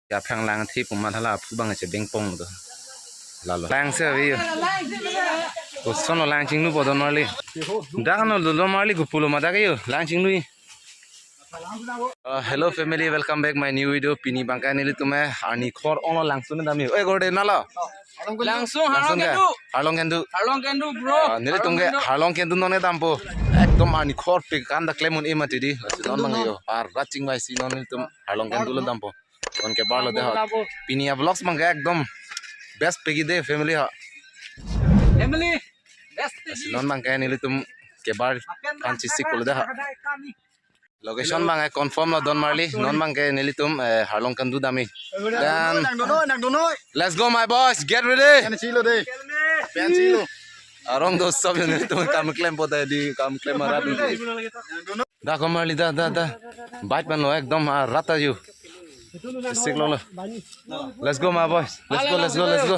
ya phang lang thi pum ma thala phu bang che beng pong do la lo lang se vi ko sono lang ching nu bodon marli da no lo marli gupulo ma da ke yo lang ching nu hello family, welcome back my new video pini bangka nili tume ani khor ono langsung dami oi gorde nala langsung harlong kendu bro nili tungge harlong kendu none dampo ekdom ani khor pe kan da klemun emati di non mangayo ar raching bai si non tum harlong kendu lo dampo on ke barlo de pini vlogs manga ekdom best pegi de family best non mangka nili tum ke bar kan chisik kolo de location bang confirm lo don marli non bang ke nilitum harlong kandu dami dan let's go my boys, get ready pensilo arong dos sab nilitum kam claim pota di kam claim marat da ko marli da bite ban lo ekdom rata you sik lo let's go my boys, let's go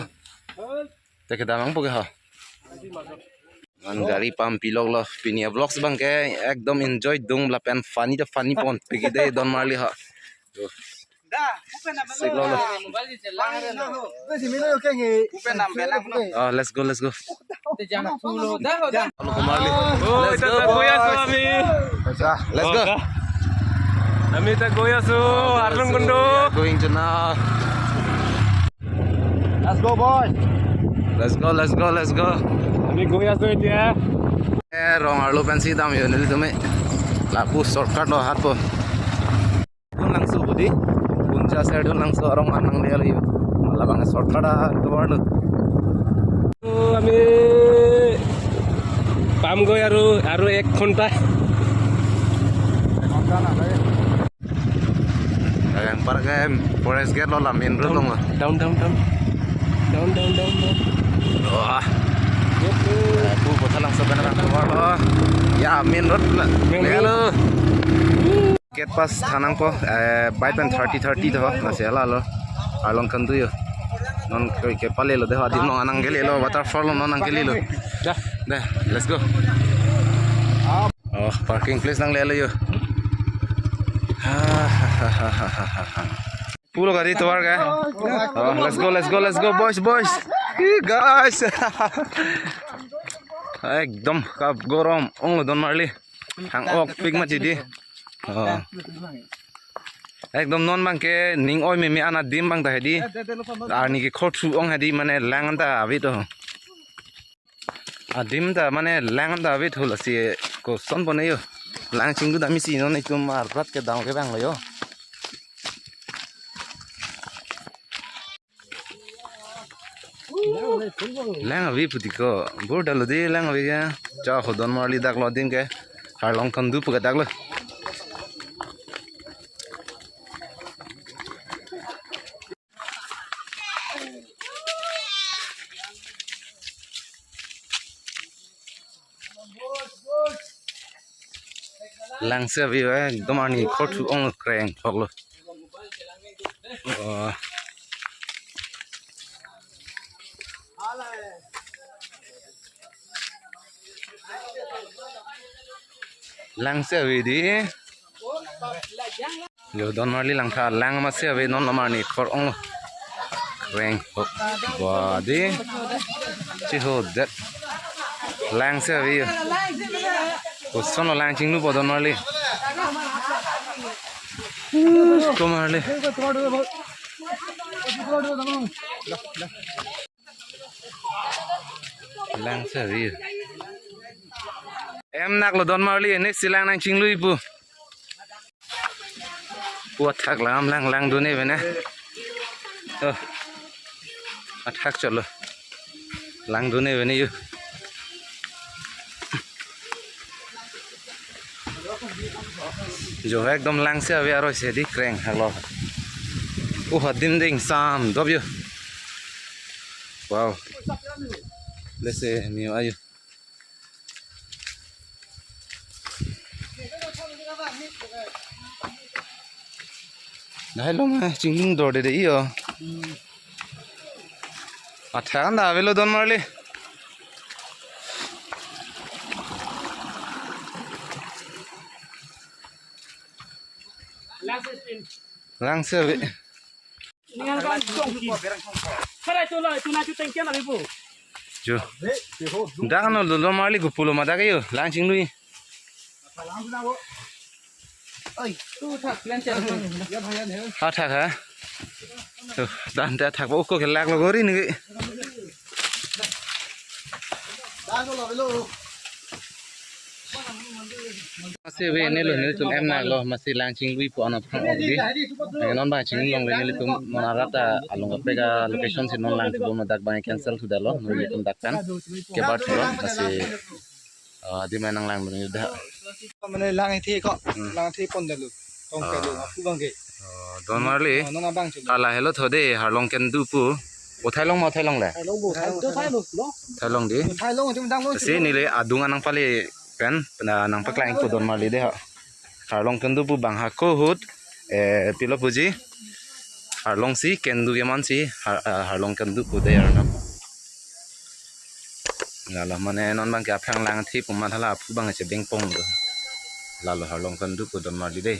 take damang poke ha an gari pam pilog lo pinia vlogs bang ke ekdom enjoy dung la pen funny pon pigi de don marli ha let's go let's go Ami tak goya su harlong kendu going to now Let's go, boys. let's go Ami goya su dia rong arlo pensi dam yo nili tume lapu shortcut lo hat po kun langsu budi punca side langsu arong anang dia yo mala bang shortcut to warlo আমি পাম গৈ আৰু 1 ঘন্টা yang paragam forest gate lo la main road lo down wah aku botalang sebenarnya keluar lo ya main road lo gate pas thanang po by pen 30 to masih ala lo along kandu yo non ke pale lo dewa di no anang gele lo waterfall lo non angeli lo dah let's go oh parking place nang lele yo pulo gari to warga oh let's go boys guys ekdom kap gorom ong don marli hang ok pig ma jidi oh ekdom non bang ke ning oi me ana dim bang da hedi ani ke khotsu ong hedi mane langan da avi to adim da mane langan da avi thul asi ko son bone yo lang ching du da mi si non ni tum mar rat ke daw ke bang lo yo lang avi puti ko bor dalo de lang avi ga cha hodon marli dak lo dim ke harlong kandu puga dak lo lang se vi ekdom ani khotsu ong kreng thoklo lang se vi di yo don marli lang tha lang ma se vi non mani khor ong kreng thok wa di chi ho that lang se vi ko sono lang ching nu bodon marli ko marli lang se vi em nak lo don marli ne silang nang ching lui pu thak lang du ne bena athak chalo lang du ne bene yu जो एकदम लांगसे अभी आरो से दी क्रेंग hello ओ हदिम दिंग साम दबियो wow लेसे neo आयो nylo मा चिंगिंग दोडे दे यो अच्छा अंदा आवेलो दोन मारले Lang se Dengan kan congki. Kara itu lah itu nanti tengkian lah ibu. Jo. Dah kan lo marli gupulo mada kayo. Langsing lui. Tu tak lancar. Ha thak ha. Tuh, dan dia thak bau ko kelak lo gori ni. Masih we ni lo ni tum em nak lo masih langsing lui pu anak phang ok di. Non bang ching long le ni tum monarata along pega location si non lang tu madak bang cancel tu dah lo ni tum dakkan. Ke bar tu lo masih di mana lang ni dah. Mana lang thi ko lang thi pon dalu tong ke lu aku bang ke Don marli. nong bang chu Ala hello thode harlong ken du pu. O thailong ma thailong le. hai lo bu hai Tu saya lu, lo. Thailong di. hai lo chung dang lo Si ni le adung anang pali kan pena nang paklaing ko don marli de ha. Harlong ken du pu bang ha ko hut pilo puji. Harlong si ken du ge man si harlong ken du pu de ar na. Lalo mane non bang ke aphang lang thi pu ma thala phu bang che beng pong do. Lalo harlong ken du pu don marli de.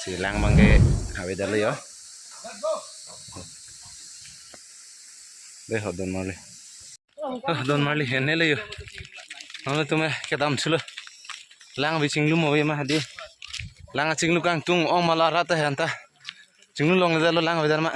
Si lang bang ke hawe da le yo. Dejo Don Marley. Don Marley henne le yo. हमने तुम्हें क्या दाम चलो लांग भी चिंगलू मोवे में हदी लांग चिंगलू Kong तुंग ओ मला रात है अंता चिंगलू लोंग दे लो लांग वेदर में